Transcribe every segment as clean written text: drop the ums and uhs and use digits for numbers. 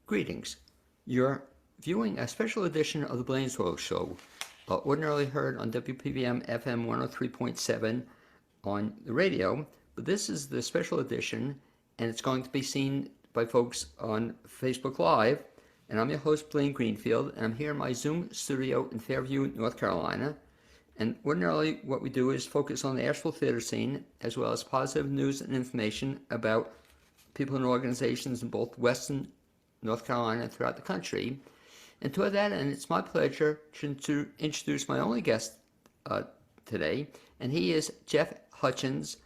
Greetings. You're viewing a special edition of the BLAINESWORLD show, ordinarily heard on WPVM FM 103.7 on the radio, but this is the special edition, and it's going to be seen by folks on Facebook Live. And I'm your host, Blaine Greenfield, and I'm here in my Zoom studio in Fairview, North Carolina. And ordinarily, what we do is focus on the Asheville theater scene, as well as positive news and information about people and organizations in both Western North Carolina and throughout the country. And to that end, it's my pleasure to introduce my only guest today, and he is Jeff Hutchins,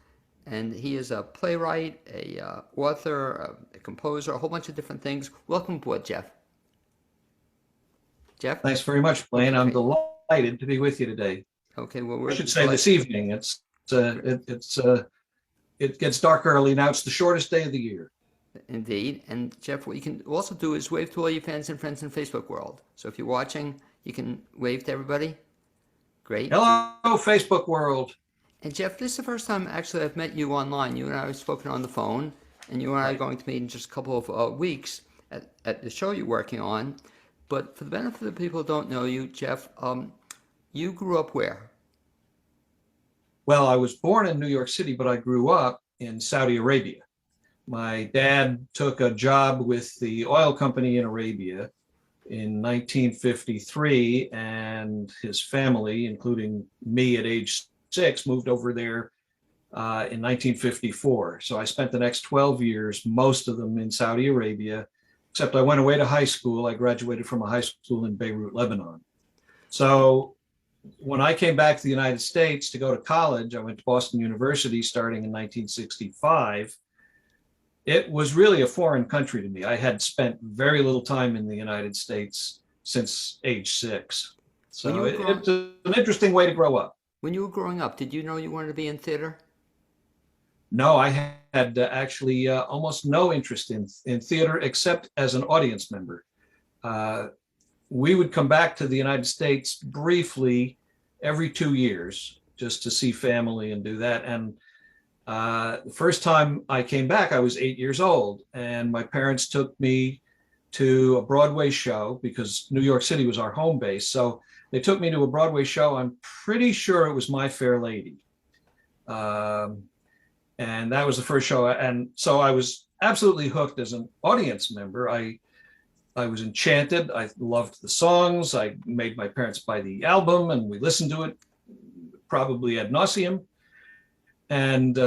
and he is a playwright, a author, a composer, a whole bunch of different things. Welcome aboard, Jeff. Jeff? Thanks very much, Blaine. I'm delighted to be with you today. Okay, well, I should say this evening. It gets dark early now. It's the shortest day of the year. Indeed. And Jeff, what you can also do is wave to all your fans and friends in Facebook world. So if you're watching, you can wave to everybody. Great. Hello, Facebook world. And Jeff, this is the first time actually I've met you online. You and I have spoken on the phone, and you and I are going to meet in just a couple of weeks at the show you're working on. But for the benefit of the people who don't know you, Jeff, you grew up where? Well, I was born in New York City, but I grew up in Saudi Arabia. My dad took a job with the oil company in Arabia in 1953, and his family, including me at age 6, moved over there in 1954. So I spent the next 12 years, most of them in Saudi Arabia, except I went away to high school. I graduated from a high school in Beirut, Lebanon. So when I came back to the United States to go to college, I went to Boston University starting in 1965. It was really a foreign country to me. I had spent very little time in the United States since age 6. So it's an interesting way to grow up. When you were growing up, did you know you wanted to be in theater? No, I had actually almost no interest in theater except as an audience member. We would come back to the United States briefly every 2 years just to see family and do that. And the first time I came back, I was 8 years old, and my parents took me to a Broadway show because New York City was our home base. So they took me to a Broadway show. I'm pretty sure it was My Fair Lady. And that was the first show. And so I was absolutely hooked as an audience member. I was enchanted. I loved the songs. I made my parents buy the album, and we listened to it probably ad nauseum. And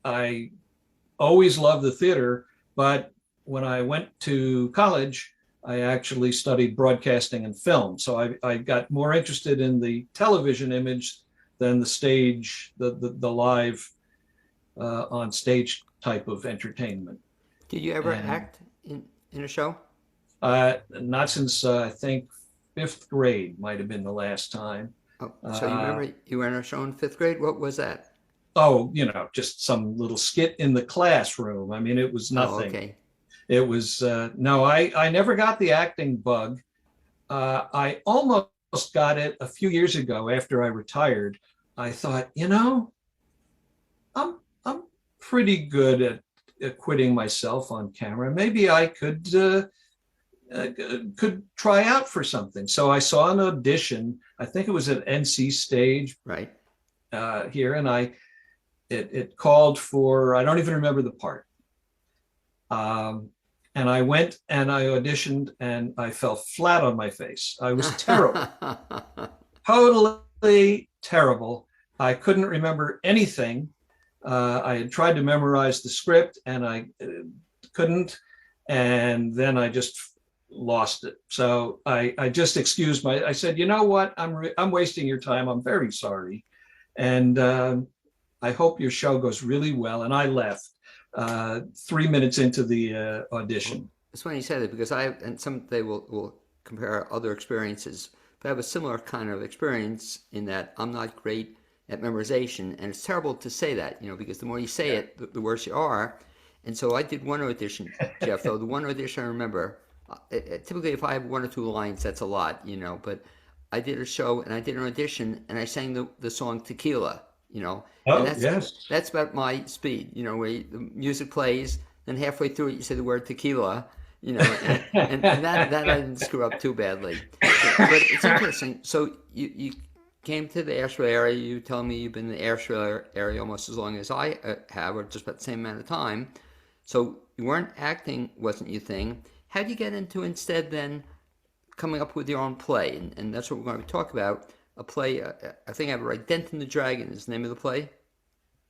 I always loved the theater, but when I went to college, I actually studied broadcasting and film. So I got more interested in the television image than the stage, the live on stage type of entertainment. Did you ever act in a show? Not since I think 5th grade might have been the last time. Oh, so you remember you were in a show in 5th grade? What was that? Oh, just some little skit in the classroom. I mean, it was nothing. Oh, okay. It was, no, I never got the acting bug. I almost got it a few years ago after I retired. I thought, I'm pretty good at acquitting myself on camera. Maybe I could try out for something. So I saw an audition. I think it was at NC Stage, right here, and it called for, I don't even remember the part. And I went and I auditioned, and I fell flat on my face. I was terrible, totally terrible. I couldn't remember anything. I had tried to memorize the script, and I couldn't. And then I just lost it. So I just excused I said, you know what? I'm wasting your time. I'm very sorry. And I hope your show goes really well. And I left 3 minutes into the audition. It's funny you said it, because and someday we'll compare other experiences, but I have a similar kind of experience in that I'm not great at memorization. And it's terrible to say that, because the more you say it, the worse you are. And so I did one audition, Jeff, though. The one audition I remember, typically if I have 1 or 2 lines, that's a lot, but I did a show and I did an audition and I sang the song Tequila, Oh, and yes. That's about my speed, where the music plays, then halfway through it you say the word tequila, you know, and that I didn't screw up too badly. But it's interesting. So you came to the Asheville area. You tell me you've been in the Asheville area almost as long as I have, or just about the same amount of time. So you weren't acting, wasn't your thing. How did you get into instead then coming up with your own play? And that's what we're going to talk about. A play, I think I have it right. Denton the Dragon is the name of the play.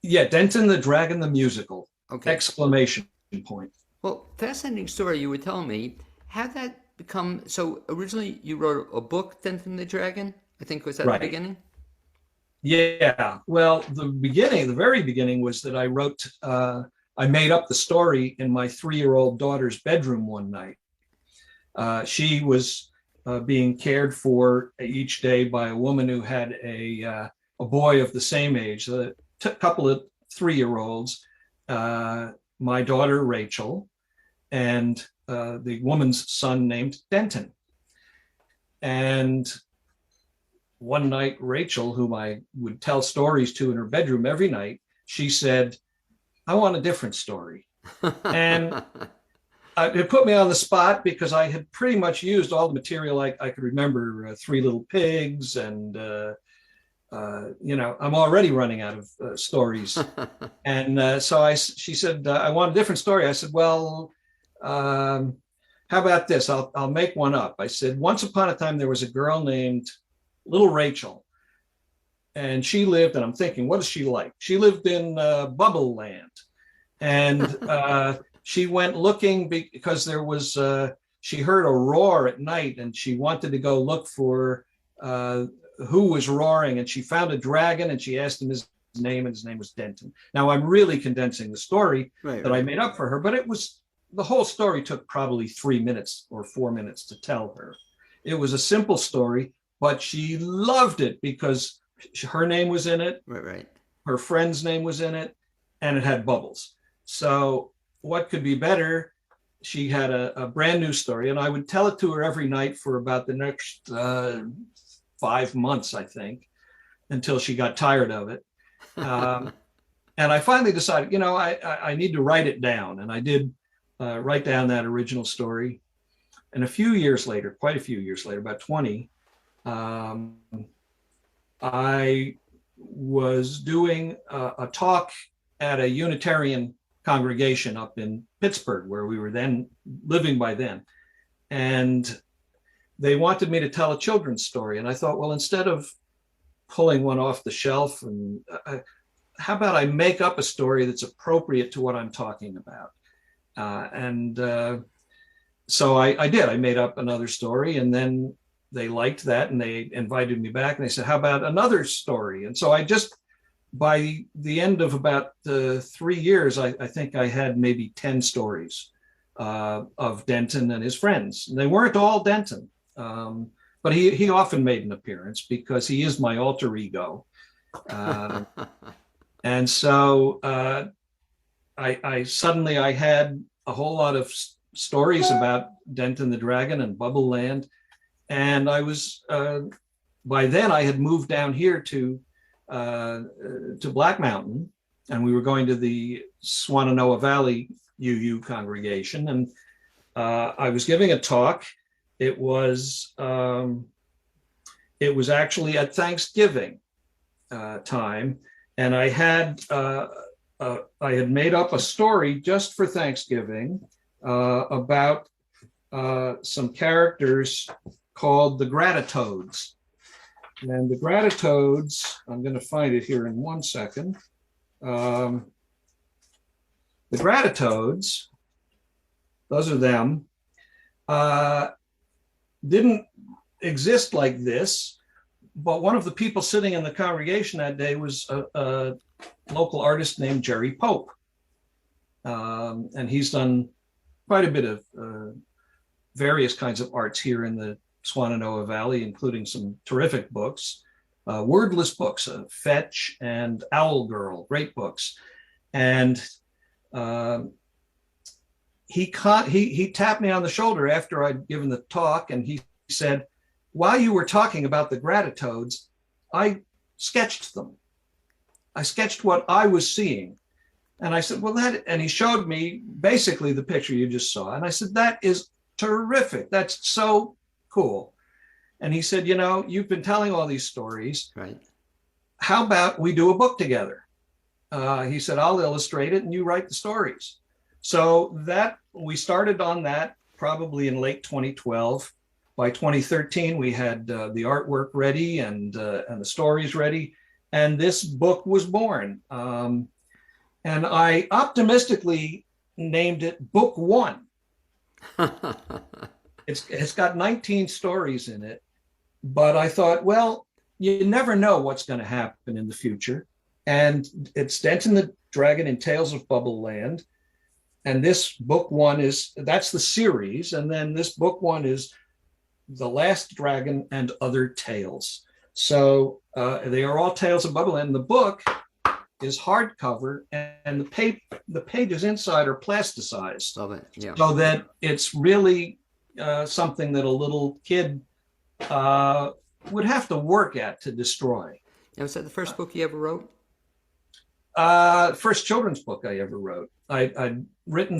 Yeah, Denton the Dragon the Musical! Okay. Exclamation point. Well, fascinating story you were telling me. How'd that become? So originally you wrote a book, Denton the Dragon. I think was at the Right. beginning. Yeah. Well, the very beginning was that I made up the story in my 3-year-old daughter's bedroom one night. She was being cared for each day by a woman who had a boy of the same age, a couple of 3-year-olds, my daughter Rachel, and the woman's son named Denton. And one night, Rachel, whom I would tell stories to in her bedroom every night, she said, "I want a different story." And it put me on the spot because I had pretty much used all the material I could remember, Three Little Pigs, and I'm already running out of stories. And so she said, "I want a different story." I said, "Well, how about this? I'll make one up." I said, "Once upon a time, there was a girl named Little Rachel, and she lived," and I'm thinking, what is she like? She lived in Bubble Land, and she went looking because she heard a roar at night, and she wanted to go look for who was roaring, and she found a dragon, and she asked him his name, and his name was Denton. Now, I'm really condensing the story that I made up for her, but the whole story took probably 3 minutes or 4 minutes to tell her. It was a simple story, but she loved it because her name was in it. Right. Her friend's name was in it, and it had bubbles. So what could be better? She had a brand new story, and I would tell it to her every night for about the next 5 months, I think, until she got tired of it. And I finally decided, I need to write it down. And I did write down that original story. And a few years later, quite a few years later, about 20, I was doing a talk at a Unitarian congregation up in Pittsburgh, where we were then living by then. And they wanted me to tell a children's story. And I thought, well, instead of pulling one off the shelf, and how about I make up a story that's appropriate to what I'm talking about? So I did. I made up another story, and then they liked that, and they invited me back, and they said, "How about another story?" And so by the end of about 3 years, I think I had maybe 10 stories of Denton and his friends. And they weren't all Denton, but he often made an appearance because he is my alter ego. And so I suddenly had a whole lot of stories about Denton the Dragon and Bubble Land. And I was, by then I had moved down here to Black Mountain, and we were going to the Swananoa Valley UU congregation. And I was giving a talk. It was actually at Thanksgiving time. And I had made up a story just for Thanksgiving about some characters called the Gratitoads. And the Gratitoads, I'm going to find it here in 1 second. The Gratitoads, those are them, didn't exist like this, but one of the people sitting in the congregation that day was a local artist named Jerry Pope. And he's done quite a bit of various kinds of arts here in the Swananoa Valley, including some terrific books, wordless books, Fetch and Owl Girl, great books. And he tapped me on the shoulder after I'd given the talk, and he said, "While you were talking about the Gratitoads, I sketched them. I sketched what I was seeing." And I said, well, and he showed me basically the picture you just saw. And I said, that is terrific. That's so cool. And he said, you've been telling all these stories. Right. How about we do a book together? He said, I'll illustrate it and you write the stories. So that we started on that probably in late 2012. By 2013, we had the artwork ready and the stories ready. And this book was born. And I optimistically named it Book One. It's got 19 stories in it. But I thought, well, you never know what's going to happen in the future. And it's Denton the Dragon in Tales of Bubble Land. And this book one that's the series. And then this book one is The Last Dragon and Other Tales. So they are all Tales of Bubble Land. The book is hardcover and the pages inside are plasticized. Love it. Yeah. So that it's really something that a little kid would have to work at to destroy. Now, was that the first book you ever wrote? First children's book I ever wrote. I'd written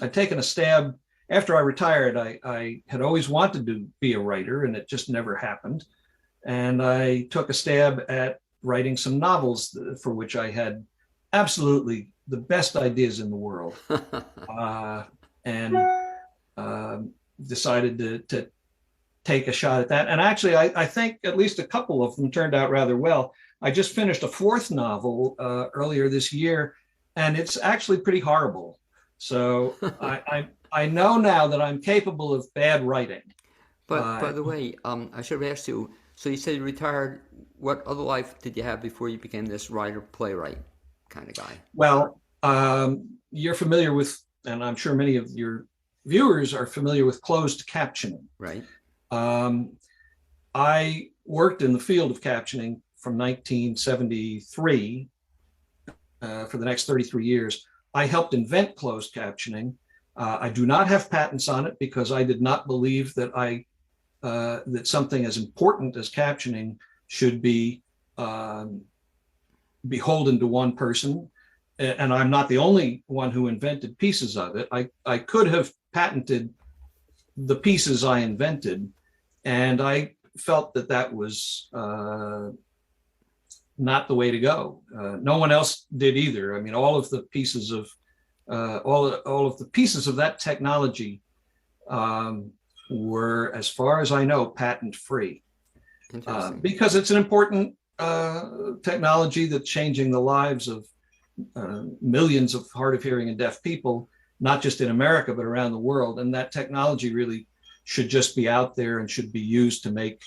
I'd taken a stab. After I retired, I had always wanted to be a writer, and it just never happened. And I took a stab at writing some novels for which I had absolutely the best ideas in the world. And decided to take a shot at that. And actually, I think at least a couple of them turned out rather well. I just finished a fourth novel earlier this year, and it's actually pretty horrible. So I know now that I'm capable of bad writing. But by the way, I should have asked you, so you said you retired. What other life did you have before you became this writer, playwright kind of guy? Well, you're familiar with, and I'm sure many of your viewers are familiar with closed captioning. Right. I worked in the field of captioning from 1973 for the next 33 years. I helped invent closed captioning. I do not have patents on it because I did not believe that that something as important as captioning should be beholden to one person. And I'm not the only one who invented pieces of it. I could have patented the pieces I invented, and I felt that was not the way to go. No one else did either. I mean, all of the pieces of that technology were, as far as I know, patent free, because it's an important technology that's changing the lives of millions of hard of hearing and deaf people, not just in America, but around the world. And that technology really should just be out there and should be used to make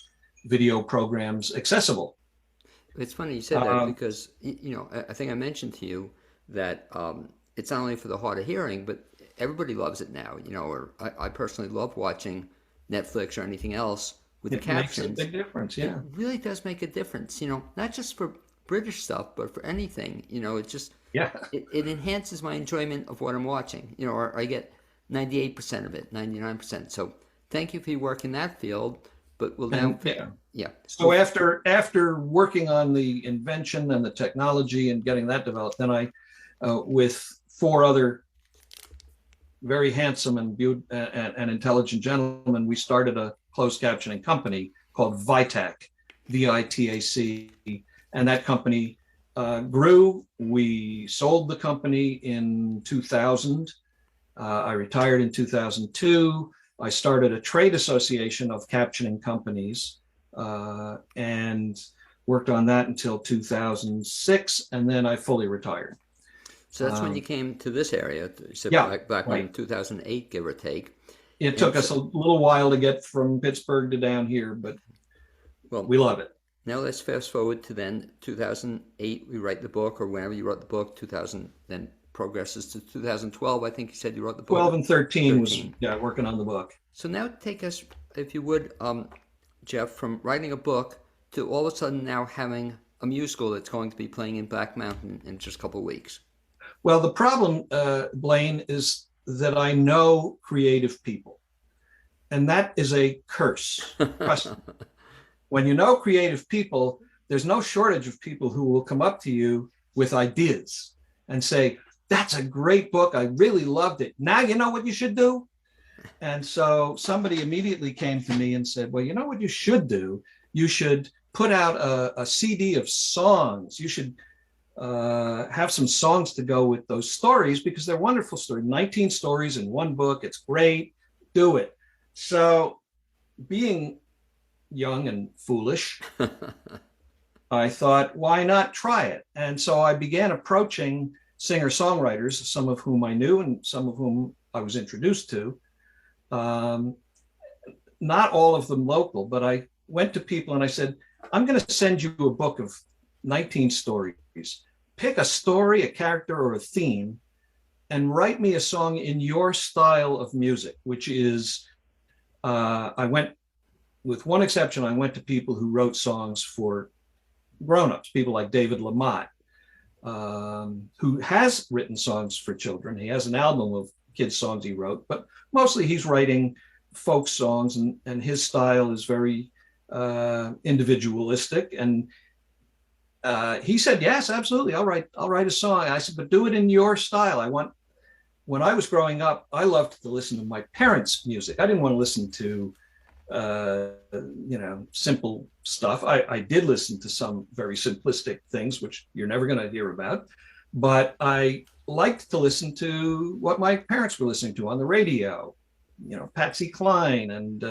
video programs accessible. It's funny you said that because, I think I mentioned to you that it's not only for the hard of hearing, but everybody loves it now, or I personally love watching Netflix or anything else with the captions. It makes a big difference, yeah. It really does make a difference, not just for British stuff, but for anything, it just, it enhances my enjoyment of what I'm watching, or I get 98% of it, 99%. So thank you for your work in that field, but we'll now, yeah. So after working on the invention and the technology and getting that developed, then I, with 4 other very handsome and intelligent gentlemen, we started a closed captioning company called VITAC, VITAC, and that company grew. We sold the company in 2000. I retired in 2002. I started a trade association of captioning companies and worked on that until 2006, and then I fully retired. So that's when you came to this area, so back in 2008, give or take. It took us a little while to get from Pittsburgh to down here, but we love it. Now let's fast forward to then 2008, we write the book, or whenever you wrote the book, 2000, then progresses to 2012. I think you said you wrote the book. 12 and 13 was working on the book. So now take us, if you would, Jeff, from writing a book to all of a sudden now having a musical that's going to be playing in Black Mountain in just a couple of weeks. Well, the problem, Blaine, is that I know creative people, and that is a curse. Trust me. When you know creative people, there's no shortage of people who will come up to you with ideas. and say, that's a great book. I really loved it. Now you know what you should do? And so somebody immediately came to me and said, well, you know what you should do? You should put out a CD of songs. You should have some songs to go with those stories because they're wonderful stories. 19 stories in one book. It's great. Do it. So being young and foolish, I thought, why not try it? And so I began approaching singer-songwriters, some of whom I knew and some of whom I was introduced to. Not all of them local, but I went to people and I said, I'm going to send you a book of 19 stories. Pick a story, a character, or a theme, and write me a song in your style of music, which is, I went, with one exception, I went to people who wrote songs for grown-ups, people like David Lamott, who has written songs for children. He has an album of kids' songs he wrote, but mostly he's writing folk songs, and his style is very individualistic. And he said, yes, absolutely, I'll write a song. I said, but do it in your style. When I was growing up, I loved to listen to my parents' music. I didn't want to listen to simple stuff. I did listen to some very simplistic things, which you're never going to hear about, but I liked to listen to what my parents were listening to on the radio, Patsy Cline, and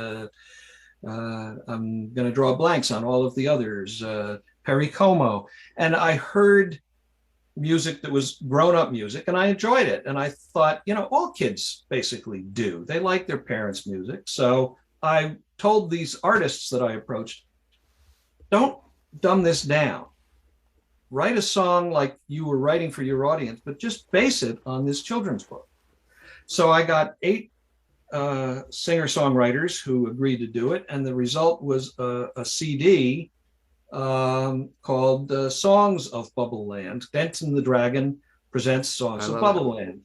I'm going to draw blanks on all of the others, Perry Como. And I heard music that was grown-up music, and I enjoyed it. And I thought, all kids basically do. They like their parents' music. So I told these artists that I approached, don't dumb this down. Write a song like you were writing for your audience, but just base it on this children's book. So I got 8 singer-songwriters who agreed to do it, and the result was a CD called Songs of Bubble Land. Denton the Dragon presents Songs of Bubble Land.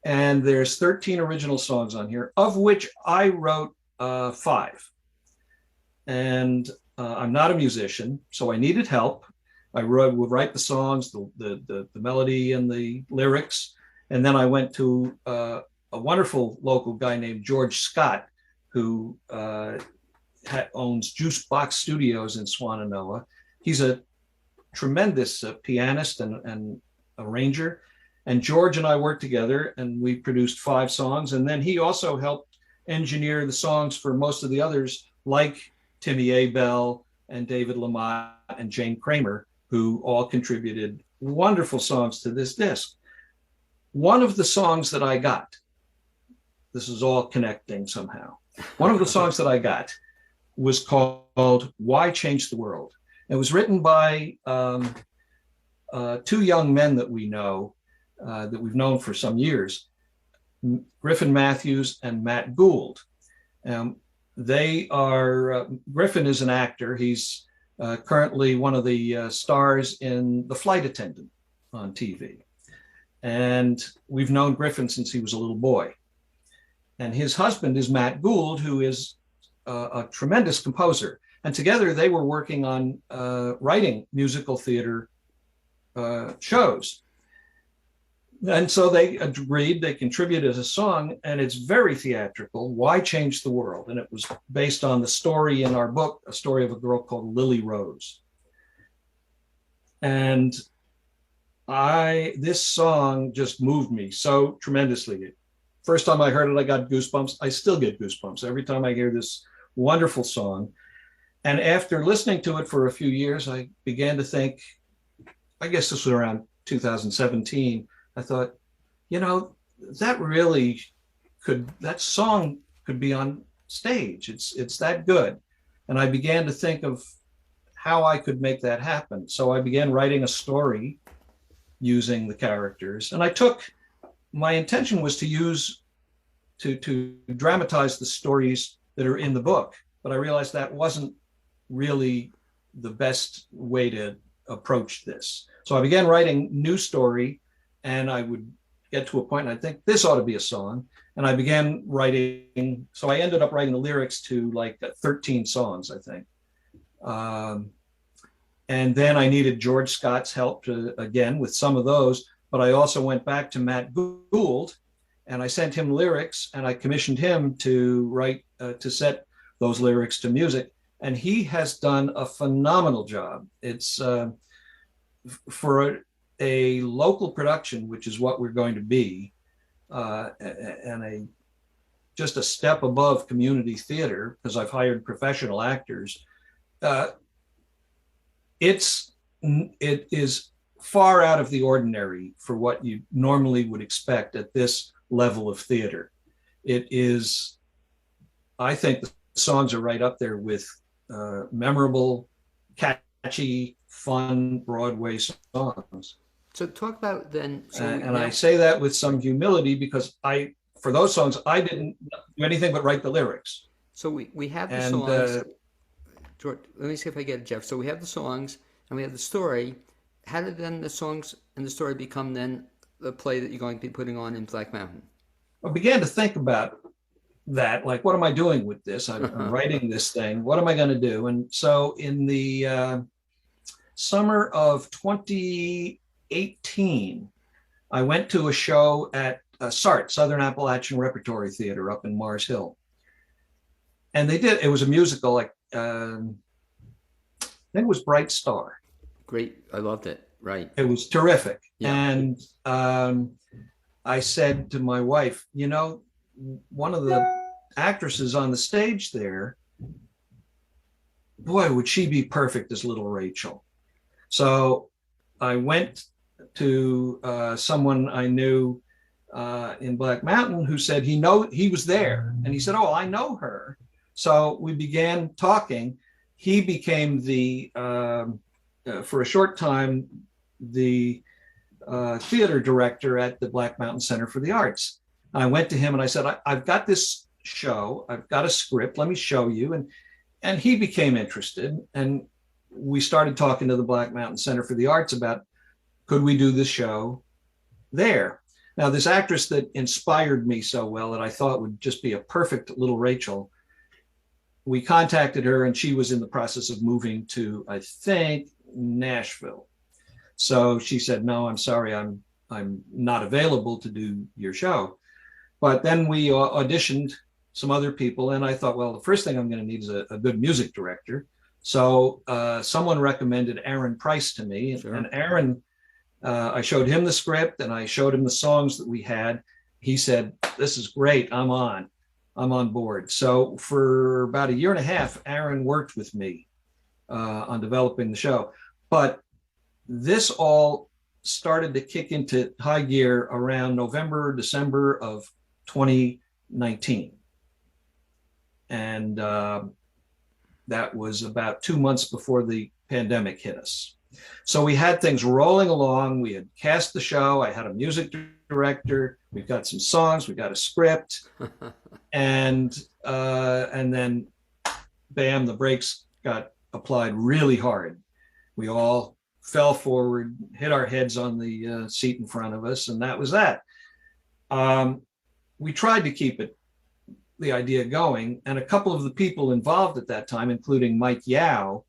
And there's 13 original songs on here, of which I wrote 5. And I'm not a musician, so I needed help. I would write the songs, the melody and the lyrics. And then I went to a wonderful local guy named George Scott, who owns Juice Box Studios in Swannanoa. He's a tremendous pianist and arranger. And George and I worked together, and we produced 5 songs. And then he also helped engineer the songs for most of the others, like Timmy A. Bell and David Lamott and Jane Kramer, who all contributed wonderful songs to this disc. One of the songs that I got, this is all connecting somehow. One of the songs that I got was called Why Change the World? It was written by 2 young men that we know, that we've known for some years, Griffin Matthews and Matt Gould. They are, Griffin is an actor. He's currently one of the stars in The Flight Attendant on TV. And we've known Griffin since he was a little boy. And his husband is Matt Gould, who is a tremendous composer. And together they were working on writing musical theater shows. And so they agreed, they contributed a song, and it's very theatrical, Why Change the World? And it was based on the story in our book, a story of a girl called Lily Rose. And this song just moved me so tremendously. First time I heard it, I got goosebumps. I still get goosebumps every time I hear this wonderful song. And after listening to it for a few years, I began to think, I guess this was around 2017, I thought, that song could be on stage. It's that good. And I began to think of how I could make that happen. So I began writing a story using the characters. And my intention was to dramatize the stories that are in the book, but I realized that wasn't really the best way to approach this. So I began writing new story, and I would get to a point and I'd think this ought to be a song. And I began writing, so I ended up writing the lyrics to like 13 songs, I think. And then I needed George Scott's help again with some of those, but I also went back to Matt Gould and I sent him lyrics and I commissioned him to write, to set those lyrics to music. And he has done a phenomenal job. It's for a local production, which is what we're going to be, and just a step above community theater, because I've hired professional actors. It is far out of the ordinary for what you normally would expect at this level of theater. It is, I think the songs are right up there with memorable, catchy, fun Broadway songs. So talk about then. And I say that with some humility because for those songs, I didn't do anything but write the lyrics. So we have the songs. George, let me see if I get it, Jeff. So we have the songs and we have the story. How did then the songs and the story become then the play that you're going to be putting on in Black Mountain? I began to think about that, like, what am I doing with this? I'm writing this thing. What am I going to do? And so in the summer of 2018, I went to a show at SART, Southern Appalachian Repertory Theater up in Mars Hill. And it was a musical, like, I think it was Bright Star. Great. I loved it. Right. It was terrific. Yeah. And I said to my wife, you know, one of the actresses on the stage there, boy, would she be perfect as little Rachel. So I went to someone I knew in Black Mountain who said he was there. And he said, oh, I know her. So we began talking. He became for a short time, the theater director at the Black Mountain Center for the Arts. I went to him and I said, I've got this show, I've got a script, let me show you. And he became interested. And we started talking to the Black Mountain Center for the Arts about, could we do this show there? Now, this actress that inspired me so well that I thought would just be a perfect little Rachel, we contacted her and she was in the process of moving to, I think, Nashville. So she said, no, I'm sorry, I'm not available to do your show. But then we auditioned some other people, and I thought, well, the first thing I'm going to need is a good music director. So someone recommended Aaron Price to me. Sure. And Aaron, I showed him the script and I showed him the songs that we had. He said, this is great, I'm on board. So for about a year and a half, Aaron worked with me on developing the show. But this all started to kick into high gear around November, December of 2019. And that was about 2 months before the pandemic hit us. So we had things rolling along. We had cast the show. I had a music director. We've got some songs. We got a script. And then, bam, the brakes got applied really hard. We all fell forward, hit our heads on the seat in front of us, and that was that. We tried to keep the idea going, and a couple of the people involved at that time, including Mike Yao,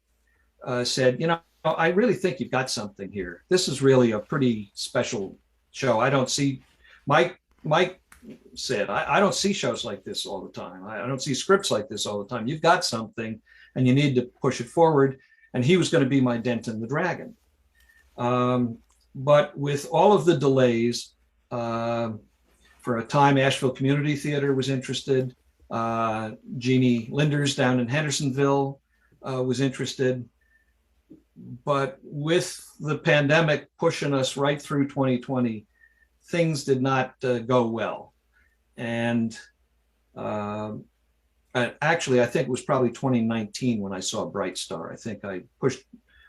said, you know, I really think you've got something here. This is really a pretty special show. I don't see, Mike said, I don't see shows like this all the time. I don't see scripts like this all the time. You've got something and you need to push it forward. And he was going to be my Denton the Dragon. But with all of the delays, for a time, Asheville Community Theater was interested. Jeannie Linders down in Hendersonville was interested. But with the pandemic pushing us right through 2020, things did not go well. And actually, I think it was probably 2019 when I saw Bright Star. I think I pushed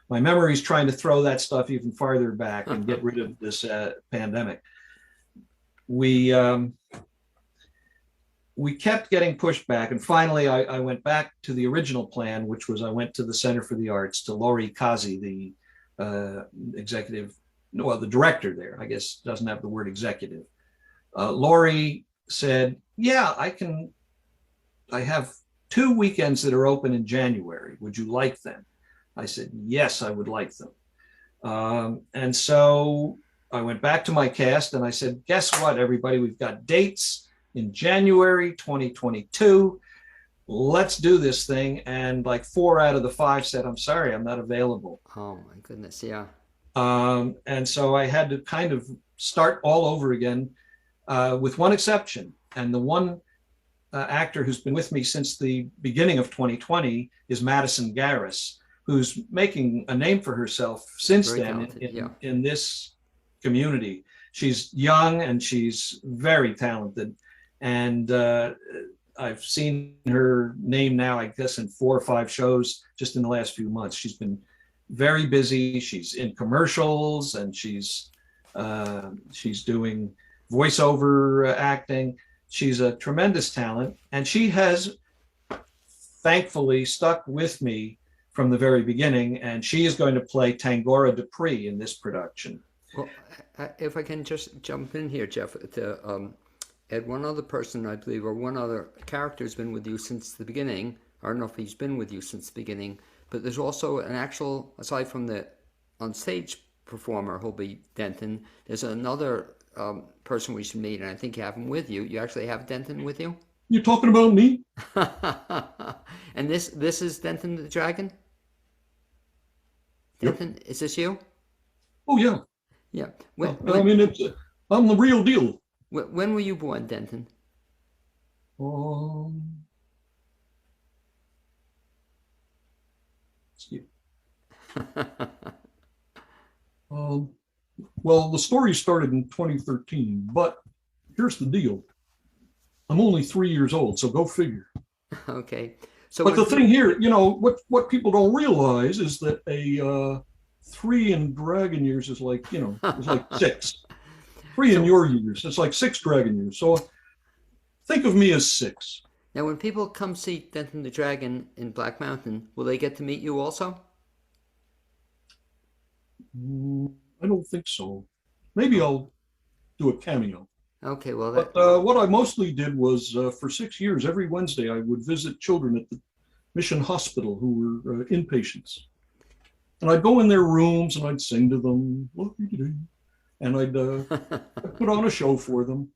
my memories trying to throw that stuff even farther back and get rid of this pandemic. We kept getting pushed back. And finally, I went back to the original plan, which was I went to the Center for the Arts, to Lori Kazi, the the director there, I guess doesn't have the word executive. Lori said, yeah, I have 2 weekends that are open in January. Would you like them? I said, yes, I would like them. And so I went back to my cast and I said, guess what, everybody? We've got dates in January 2022. Let's do this thing. And like 4 out of the 5 said, I'm sorry, I'm not available. Oh my goodness, yeah. And so I had to kind of start all over again, with one exception. And the one actor who's been with me since the beginning of 2020 is Madison Garris, who's making a name for herself since Very then talented, yeah. in this community. She's young and she's very talented. And I've seen her name now, I guess, in 4 or 5 shows just in the last few months. She's been very busy. She's in commercials and she's doing voiceover acting. She's a tremendous talent, and she has thankfully stuck with me from the very beginning, and she is going to play Tangora Dupree in this production. Well, if I can just jump in here, Jeff, to add one other person, I believe, or one other character has been with you since the beginning. I don't know if he's been with you since the beginning, but there's also an actual, aside from the on-stage performer who'll be Denton, there's another person we should meet, and I think you have him with you. You actually have Denton with you? You're talking about me? And this is Denton the Dragon? Denton, is this you? Oh, yeah. Yeah. I mean, I'm the real deal. When were you born, Denton? Well, the story started in 2013, but here's the deal. I'm only 3 years old, so go figure. Okay. So but the thing here, you know, what people don't realize is that a 3 in dragon years is like, you know, it's like 6. 3 in your years, it's like 6 dragon years. So think of me as 6. Now, when people come see Denton the Dragon in Black Mountain, will they get to meet you also? I don't think so. Maybe I'll do a cameo. Okay, well, but what I mostly did was for 6 years, every Wednesday, I would visit children at the Mission Hospital who were inpatients. And I'd go in their rooms and I'd sing to them, and I'd put on a show for them.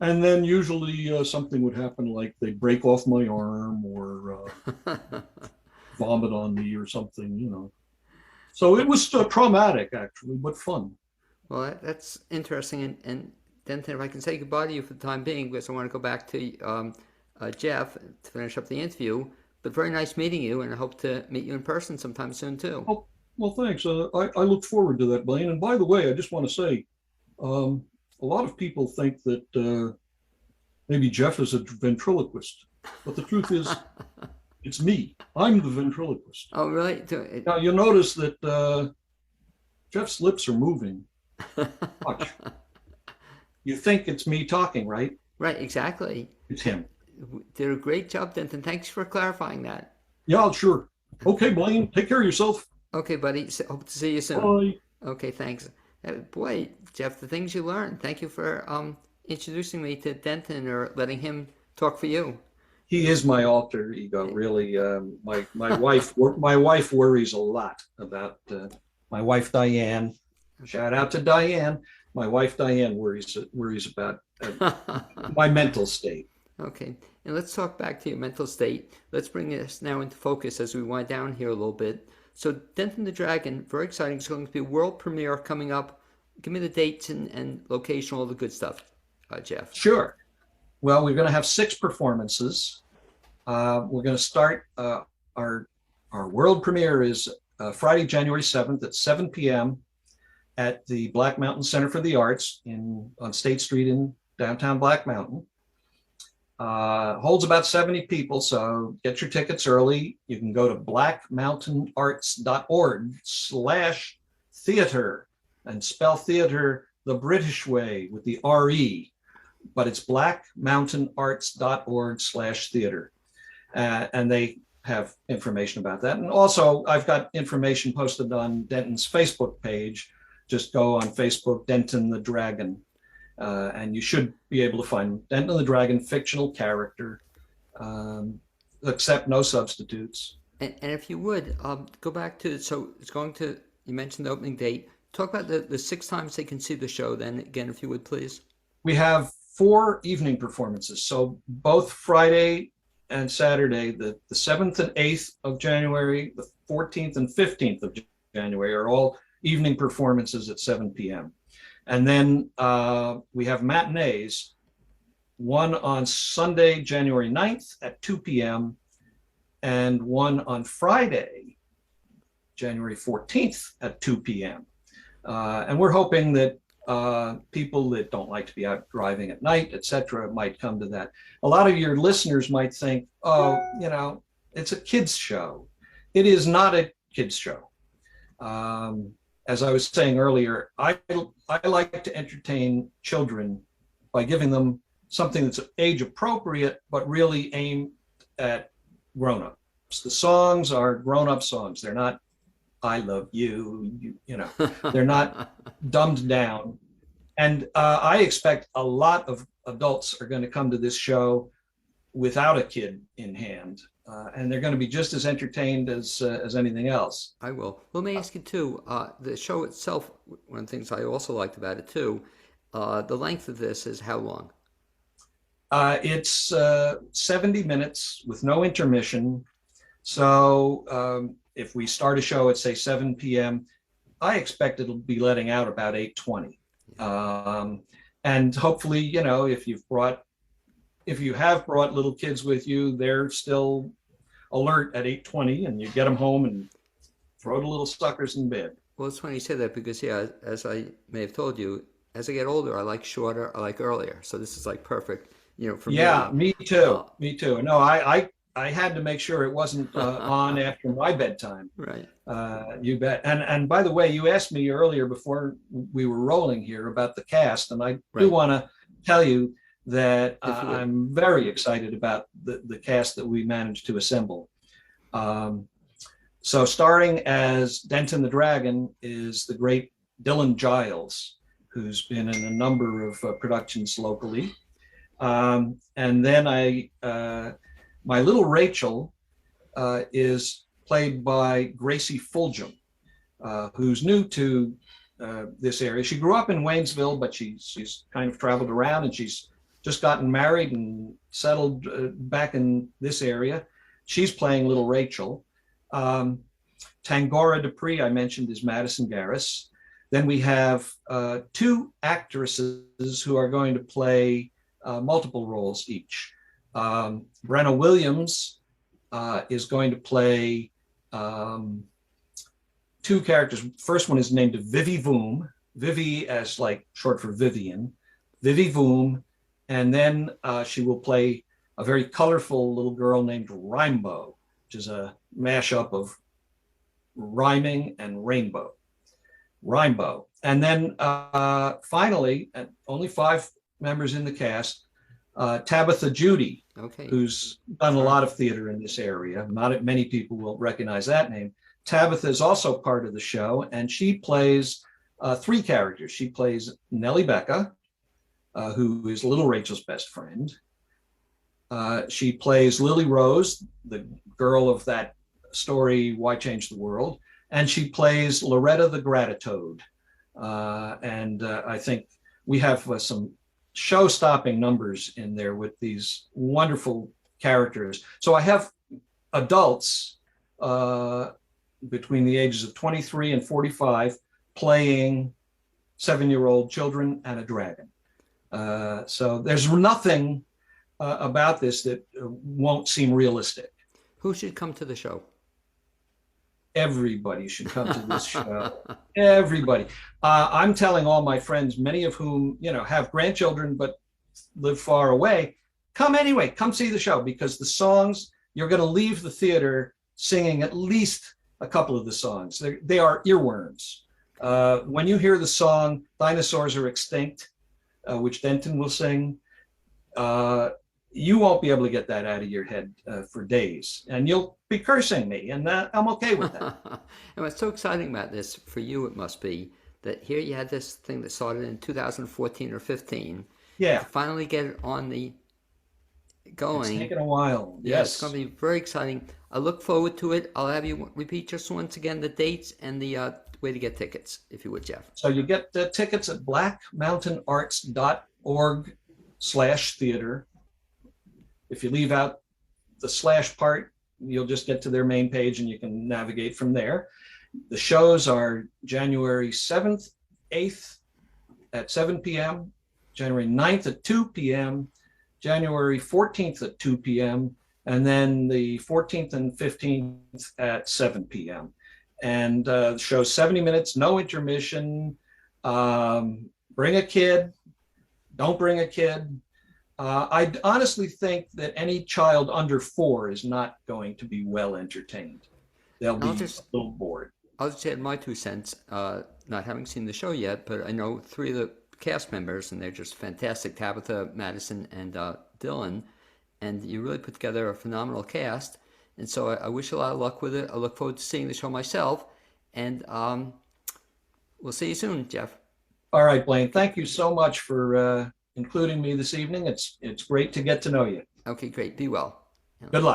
And then usually something would happen, like they'd break off my arm or vomit on me or something, you know. So it was traumatic, actually, but fun. Well, that's interesting. And Denton, if I can say goodbye to you for the time being, because I want to go back to Jeff to finish up the interview. But very nice meeting you, and I hope to meet you in person sometime soon, too. Oh, well, thanks. I look forward to that, Blaine. And by the way, I just want to say, a lot of people think that maybe Jeff is a ventriloquist, but the truth is, it's me. I'm the ventriloquist. Oh, really? Now, you'll notice that Jeff's lips are moving. Watch. You think it's me talking, right? Right, exactly. It's him. Did a great job, Denton. Thanks for clarifying that. Yeah, sure. Okay, Blaine, take care of yourself. Okay, buddy. Hope to see you soon. Bye. Okay, thanks. Boy, Jeff, the things you learn. Thank you for introducing me to Denton or letting him talk for you. He is my alter ego, really. My wife worries a lot about my wife Diane. Shout out to Diane. My wife Diane worries about my mental state. Okay, and let's talk back to your mental state. Let's bring this now into focus as we wind down here a little bit. So Denton the Dragon, very exciting. It's going to be a world premiere coming up. Give me the dates and location, all the good stuff, Jeff. Sure. Well, we're going to have 6 performances. We're going to start our world premiere is Friday, January 7th at 7 p.m. at the Black Mountain Center for the Arts on State Street in downtown Black Mountain. Holds about 70 people, so get your tickets early. You can go to blackmountainarts.org/theater and spell theater the British way with the R-E, but it's blackmountainarts.org/theater. And they have information about that. And also, I've got information posted on Denton's Facebook page. Just go on Facebook, Denton the Dragon, and you should be able to find Denton the Dragon, fictional character, accept no substitutes. And if you would, go back to, so it's going to, you mentioned the opening date, Talk about the 6 times they can see the show then again, if you would, please. We have 4 evening performances. So both Friday and Saturday, the 7th and 8th of January, the 14th and 15th of January are all evening performances at 7 p.m. And then we have matinees, one on Sunday, January 9th at 2 p.m. and one on Friday, January 14th at 2 p.m. And we're hoping that people that don't like to be out driving at night, etc., might come to that. A lot of your listeners might think, oh, it's a kids show. It is not a kids show. As I was saying earlier, I like to entertain children by giving them something that's age appropriate, but really aimed at grown-ups. The songs are grown-up songs. They're not I love you, they're not dumbed down. And I expect a lot of adults are going to come to this show without a kid in hand. And they're going to be just as entertained as anything else. I will. Let me ask you too, the show itself, one of the things I also liked about it too, the length of this is how long? It's 70 minutes with no intermission. So if we start a show at say 7 p.m., I expect it'll be letting out about 8:20. And hopefully, if you have brought little kids with you, they're still alert at 8:20, and you get them home and throw the little suckers in bed. Well, it's funny you say that because, yeah, as I may have told you, as I get older, I like shorter, I like earlier. So this is like perfect, for me. Yeah, me too. Me too. No, I had to make sure it wasn't on after my bedtime. Right. You bet. And by the way, you asked me earlier before we were rolling here about the cast, and I do want to tell you that I'm very excited about the cast that we managed to assemble. So starring as Denton the Dragon is the great Dylan Giles, who's been in a number of productions locally. And then my little Rachel is played by Gracie Fulgham, who's new to this area. She grew up in Waynesville, but she's kind of traveled around, and she's just gotten married and settled back in this area. She's playing little Rachel. Tangora Dupree, I mentioned, is Madison Garris. Then we have 2 actresses who are going to play multiple roles each. Brenna Williams is going to play 2 characters. First one is named Vivi Voom, Vivi as like short for Vivian, Vivi Voom, and then she will play a very colorful little girl named Rainbow, which is a mashup of rhyming and rainbow. Rainbow. And then finally, only 5 members in the cast, Tabitha Judy, who's done a lot of theater in this area. Not many people will recognize that name. Tabitha is also part of the show, and she plays 3 characters. She plays Nellie Becca, who is little Rachel's best friend. She plays Lily Rose, the girl of that story, Why Change the World? And she plays Loretta the Gratitoad. And I think we have some show-stopping numbers in there with these wonderful characters. So I have adults between the ages of 23 and 45 playing 7-year-old children and a dragon. So there's nothing about this that won't seem realistic. Who should come to the show? Everybody should come to this show. Everybody. I'm telling all my friends, many of whom, have grandchildren but live far away, come anyway. Come see the show, because the songs, you're going to leave the theater singing at least a couple of the songs. They are earworms. When you hear the song Dinosaurs Are Extinct, which Denton will sing, you won't be able to get that out of your head for days, and you'll be cursing me, and I'm okay with that. And what's so exciting about this, for you it must be, that here you had this thing that started in 2014 or 15. Yeah. To finally get it on the going. It's taken a while. Yeah, Yes. it's going to be very exciting. I look forward to it. I'll have you repeat just once again the dates and the way to get tickets, if you would, Jeff. So you get the tickets at blackmountainarts.org/theater. If you leave out the slash part, you'll just get to their main page and you can navigate from there. The shows are January 7th, 8th at 7 p.m., January 9th at 2 p.m., January 14th at 2 p.m., and then the 14th and 15th at 7 p.m. And the show's 70 minutes, no intermission. Bring a kid, don't bring a kid. I honestly think that any child under 4 is not going to be well entertained. They'll be a little bored. I'll just add my 2 cents, not having seen the show yet, but I know 3 of the cast members, and they're just fantastic, Tabitha, Madison, and Dylan, and you really put together a phenomenal cast, and so I wish you a lot of luck with it. I look forward to seeing the show myself, and we'll see you soon, Jeff. All right, Blaine, thank you so much for including me this evening. It's great to get to know you. Okay, great. Be well. Good luck.